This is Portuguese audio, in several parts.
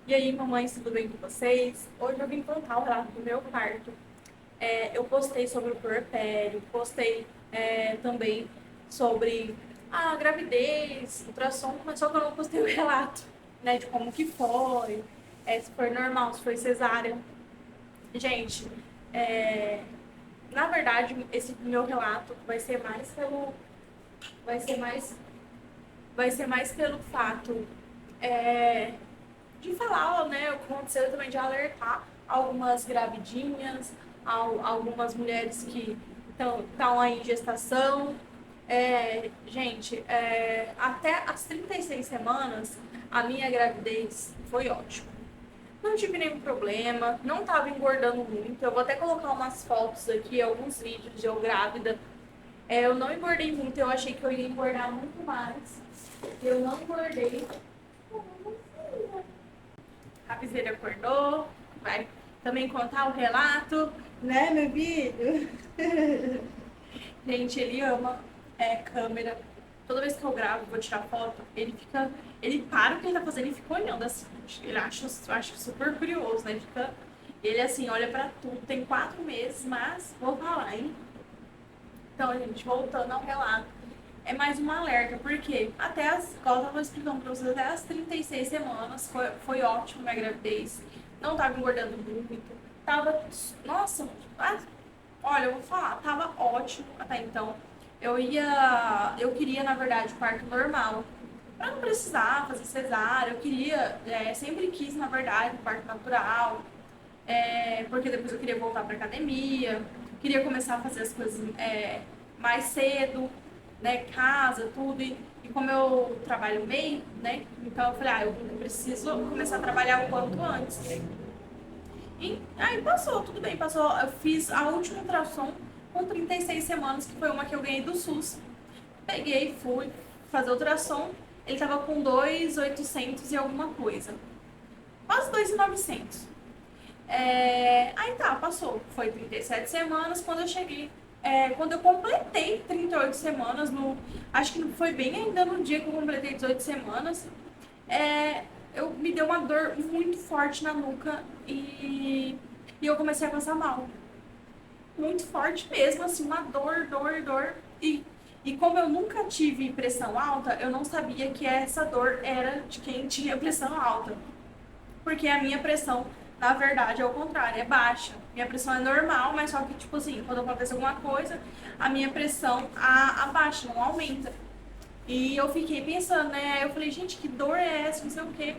E aí, mamães, tudo bem com vocês? Hoje eu vim contar o relato do meu parto. Eu postei sobre o puerpério, postei também sobre a gravidez, ultrassom, mas só que eu não postei o relato, né, de como que foi, se foi normal, se foi cesárea. Gente, é, na verdade, esse meu relato vai ser mais, vai ser mais pelo fato é, de falar, né, o que aconteceu também, de alertar algumas gravidinhas, algumas mulheres que estão aí em gestação. Gente, até as 36 semanas, a minha gravidez foi ótima. Não tive nenhum problema, não estava engordando muito. Eu vou até colocar umas fotos aqui, alguns vídeos de eu grávida. Eu não engordei muito, eu achei que eu ia engordar muito mais. Eu não engordei. A viseira acordou, vai também contar o relato, né, meu filho? Gente, ele ama câmera. Toda vez que eu gravo, vou tirar foto, ele para o que ele tá fazendo e fica olhando assim. Ele acha super curioso, né? Ele assim, olha pra tudo. Tem 4 meses, mas vou falar, hein? Então, gente, voltando ao relato, é mais um alerta, porque igual eu tava explicando pra vocês, até as 36 semanas foi ótimo minha gravidez. Não tava engordando muito. Tava, nossa, olha, eu vou falar, tava ótimo até então. Eu queria, na verdade, parto normal. Pra não precisar fazer cesárea, eu queria, sempre quis, na verdade, parto natural. Porque depois eu queria voltar pra academia, queria começar a fazer as coisas mais cedo, né, casa, tudo. E como eu trabalho meio, né, então eu falei, eu preciso começar a trabalhar o quanto antes. E aí passou, tudo bem, passou. Eu fiz a última ultrassom com 36 semanas, que foi uma que eu ganhei do SUS. Peguei, fui fazer ultrassom, ele tava com 2.800 e alguma coisa. Quase 2.900. Aí tá, passou. Foi 37 semanas quando eu cheguei. Quando eu completei 38 semanas, acho que foi bem ainda no dia que eu completei 18 semanas, me deu uma dor muito forte na nuca e eu comecei a passar mal. Muito forte mesmo, assim, uma dor, dor, dor. E como eu nunca tive pressão alta, eu não sabia que essa dor era de quem tinha pressão alta. Porque a minha pressão, na verdade, é o contrário, é baixa. Minha pressão é normal, mas só que, tipo assim, quando acontece alguma coisa, a minha pressão abaixa, não aumenta. E eu fiquei pensando, né? Aí eu falei, gente, que dor é essa? Não sei o quê.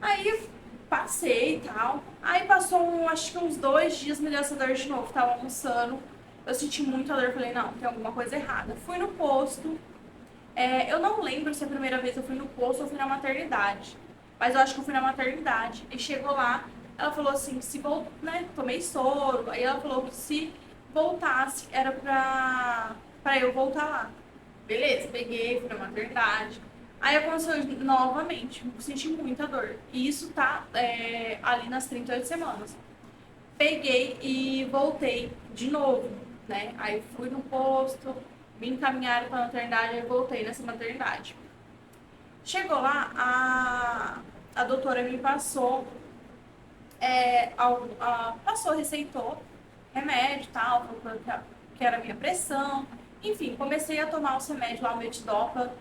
Aí passei e tal. Aí passou, acho que uns 2 dias, me deu essa dor de novo. Tava almoçando, eu senti muita dor. Falei, não, tem alguma coisa errada. Fui no posto. Eu não lembro se a primeira vez eu fui no posto ou fui na maternidade. Mas eu acho que eu fui na maternidade. E chegou lá, ela falou assim, se voltar, né? Tomei soro. Aí ela falou que se voltasse, era pra eu voltar lá. Beleza, peguei, fui na maternidade. Aí aconteceu novamente, senti muita dor. E isso tá ali nas 38 semanas. Peguei e voltei de novo, né? Aí fui no posto, me encaminharam pra maternidade e voltei nessa maternidade. Chegou lá, a doutora me passou, receitou remédio e tal, falou que era a minha pressão. Enfim, comecei a tomar os remédios lá, o Metidopa,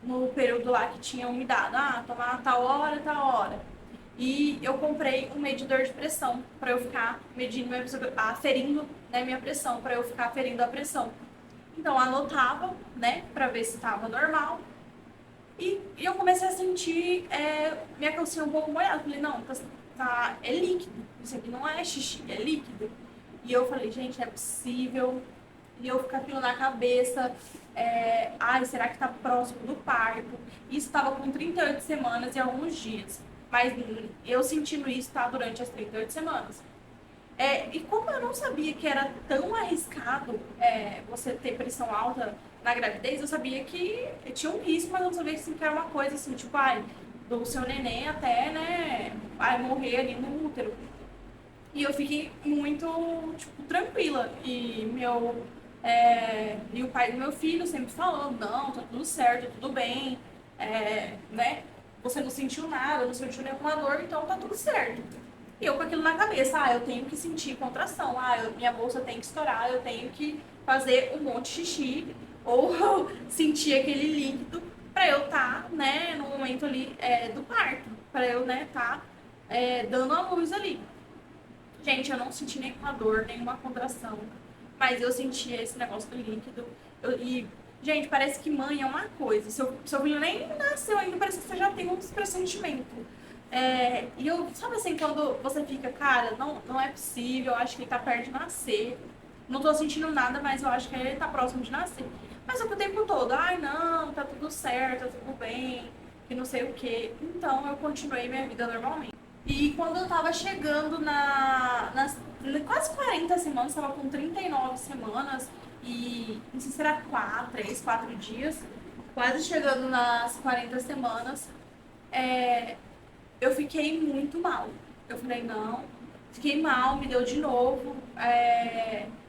no período lá que tinham me dado. Tomar tal hora, tal hora. E eu comprei um medidor de pressão para eu ficar medindo, aferindo, né, minha pressão, para eu ficar aferindo a pressão. Então anotava, né, para ver se estava normal. E eu comecei a sentir minha calcinha um pouco molhada. Falei, não, é líquido. Isso aqui não é xixi, é líquido. E eu falei, gente, não é possível. E eu ficar aquilo na cabeça. Será que tá próximo do parto? Isso estava com 38 semanas e alguns dias. Mas eu sentindo isso durante as 38 semanas. E como eu não sabia que era tão arriscado você ter pressão alta na gravidez, eu sabia que tinha um risco, mas eu não sabia que era uma coisa assim, tipo, do seu neném até, né, morrer ali no útero. E eu fiquei muito, tipo, tranquila. E o pai do meu filho sempre falou, não, tá tudo certo, tá tudo bem, né? você não sentiu nada, não sentiu nenhuma dor, então tá tudo certo. E eu com aquilo na cabeça, eu tenho que sentir contração, minha bolsa tem que estourar, eu tenho que fazer um monte de xixi, ou sentir aquele líquido para eu estar, né, no momento ali do parto, para eu, né, dando a luz ali. Gente, eu não senti nenhuma dor, nenhuma contração, mas eu senti esse negócio do líquido. Gente, parece que mãe é uma coisa. Seu filho nem nasceu ainda, parece que você já tem um pressentimento. E eu, sabe assim, quando você fica, cara, não é possível, eu acho que ele tá perto de nascer. Não tô sentindo nada, mas eu acho que ele tá próximo de nascer. Mas o tempo todo, não, tá tudo certo, tá tudo bem, que não sei o quê. Então eu continuei minha vida normalmente. E quando eu tava chegando nas quase 40 semanas, tava com 39 semanas, e não sei se era 4 dias, quase chegando nas 40 semanas, eu fiquei muito mal. Eu falei, não, fiquei mal, me deu de novo,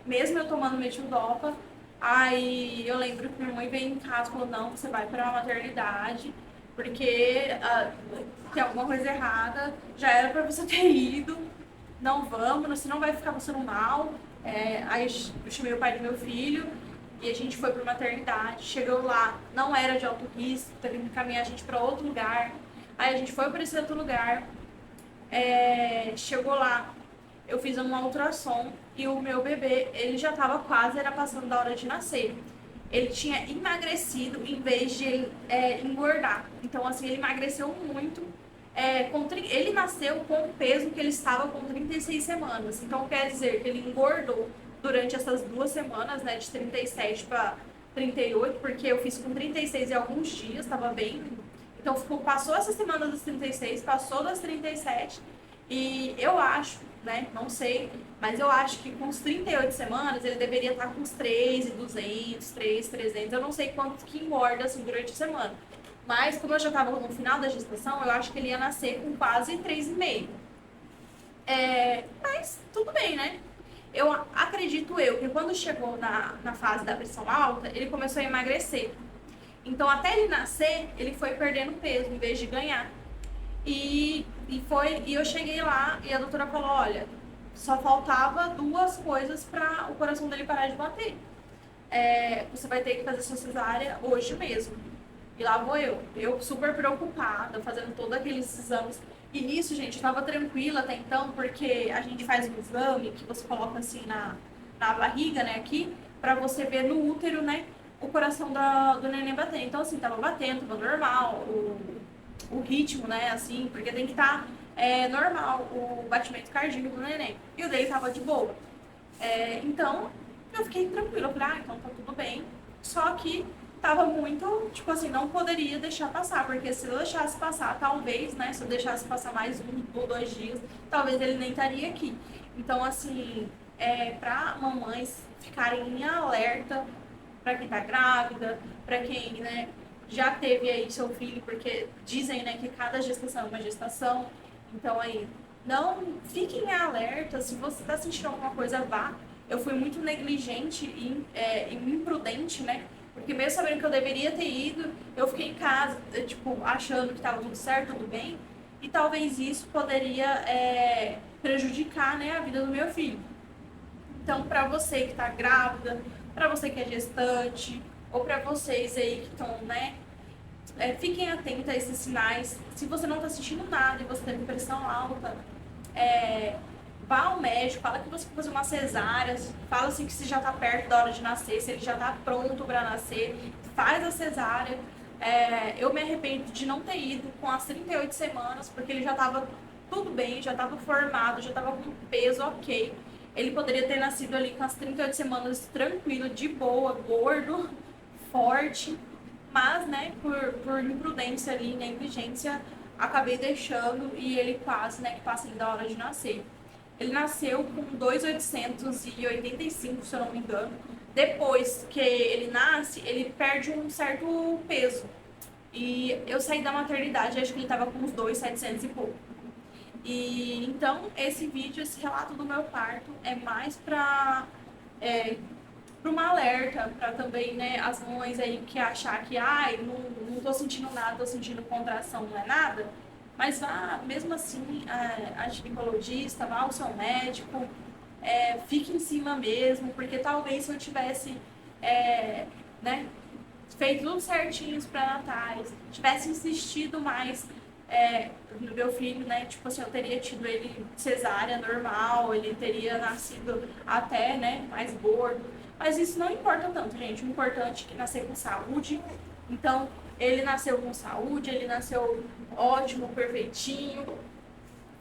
mesmo eu tomando metildopa. Aí eu lembro que minha mãe veio em casa e falou, não, você vai para a maternidade, porque tem alguma coisa errada, já era para você ter ido, não vamos, você não vai ficar passando mal. Aí eu chamei o pai do meu filho e a gente foi para maternidade. Chegou lá, não era de alto risco, teve que encaminhar a gente para outro lugar. Aí a gente foi para esse outro lugar, chegou lá, eu fiz uma ultrassom e o meu bebê, ele já estava quase, era passando da hora de nascer. Ele tinha emagrecido em vez de engordar. Então, assim, ele emagreceu muito. Ele nasceu com o peso que ele estava com 36 semanas. Então, quer dizer que ele engordou durante essas 2 semanas, né, de 37 para 38, porque eu fiz com 36 e alguns dias, estava bem. Então, passou essa semana dos 36, passou das 37, e eu acho, né, não sei, mas eu acho que com os 38 semanas ele deveria estar com uns 3.200, 3.300, eu não sei quanto que engorda assim durante a semana. Mas como eu já estava no final da gestação, eu acho que ele ia nascer com quase 3,5. Mas tudo bem, né? Eu acredito que quando chegou na fase da pressão alta, ele começou a emagrecer. Então, até ele nascer, ele foi perdendo peso em vez de ganhar. E eu cheguei lá e a doutora falou, olha, só faltava 2 coisas para o coração dele parar de bater. Você vai ter que fazer sua cesárea hoje mesmo. E lá vou eu super preocupada, fazendo todos aqueles exames. E nisso, gente, eu tava tranquila até então, porque a gente faz um exame que você coloca assim na barriga, né, aqui, pra você ver no útero, né, o coração do neném bater. Então, assim, tava batendo, tava normal, o ritmo, né, assim, porque tem que estar normal o batimento cardíaco do neném. E o dele tava de boa. Então, eu fiquei tranquila, eu falei, então tá tudo bem. Só que tava muito, tipo assim, não poderia deixar passar, porque se eu deixasse passar, talvez, né, se eu deixasse passar mais 1 ou 2 dias, talvez ele nem estaria aqui. Então, assim, pra mamães ficarem em alerta, para quem tá grávida, para quem, né, já teve aí seu filho, porque dizem, né, que cada gestação é uma gestação. Então aí, não fiquem em alerta, se você tá sentindo alguma coisa, vá. Eu fui muito negligente e imprudente, né? Porque mesmo sabendo que eu deveria ter ido, eu fiquei em casa, tipo, achando que tava tudo certo, tudo bem. E talvez isso poderia prejudicar, né, a vida do meu filho. Então, para você que tá grávida, para você que é gestante, ou para vocês aí que estão, né, fiquem atentos a esses sinais. Se você não está sentindo nada e você tem pressão alta, vá ao médico, fala que você vai fazer uma cesárea, fala assim que se já está perto da hora de nascer, se ele já está pronto para nascer, faz a cesárea. Eu me arrependo de não ter ido com as 38 semanas, porque ele já estava tudo bem, já estava formado, já estava com peso ok. Ele poderia ter nascido ali com as 38 semanas tranquilo, de boa, gordo, forte, mas, né, por imprudência ali, negligência, acabei deixando e ele quase, né, que passa ali da hora de nascer. Ele nasceu com 2.885, se eu não me engano. Depois que ele nasce, ele perde um certo peso. E eu saí da maternidade, acho que ele estava com uns 2.700 e pouco. E então esse vídeo, esse relato do meu parto é mais para para uma alerta, para também, né, as mães aí que achar que, ai, não tô sentindo nada, tô sentindo contração, não é nada, mas vá, mesmo assim, a ginecologista, vá ao seu médico, fique em cima mesmo, porque talvez se eu tivesse, né, feito tudo certinho os pré-natais, tivesse insistido mais no meu filho, né? Tipo assim, eu teria tido ele cesárea normal, ele teria nascido até, né, mais gordo. Mas isso não importa tanto, gente. O importante é que nascer com saúde. Então, ele nasceu com saúde, ele nasceu ótimo, perfeitinho,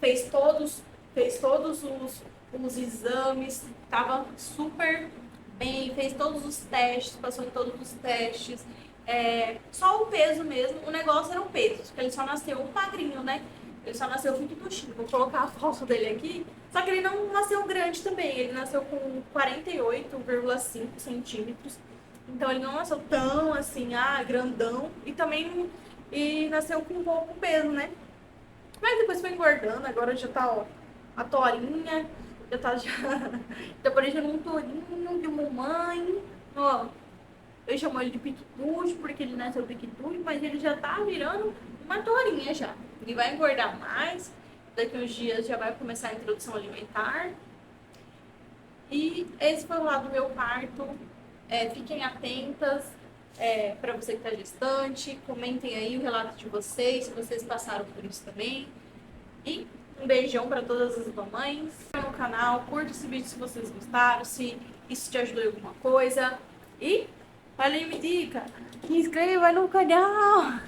fez todos, fez todos os exames, estava super bem, fez todos os testes, passou em todos os testes. Só o peso mesmo, o negócio era o peso, porque ele só nasceu magrinho, né? Ele só nasceu piquituchinho. Vou colocar a foto dele aqui. Só que ele não nasceu grande também, ele nasceu com 48,5 centímetros. Então ele não nasceu tão assim, grandão. E também nasceu com pouco peso, né? Mas depois foi engordando, agora já tá, ó, a torinha, já tá tá parecendo um torinho de mamãe, ó. Eu chamo ele de piquitude, porque ele nasceu piquitude, mas ele já tá virando uma torinha já. Ele vai engordar mais, daqui uns dias já vai começar a introdução alimentar. E esse foi o lado do meu parto. Fiquem atentas, para você que está gestante, comentem aí o relato de vocês, se vocês passaram por isso também. E um beijão para todas as mamães. Se inscreva no canal, curta esse vídeo se vocês gostaram, se isso te ajudou em alguma coisa. E valeu, me dica, se inscreva no canal.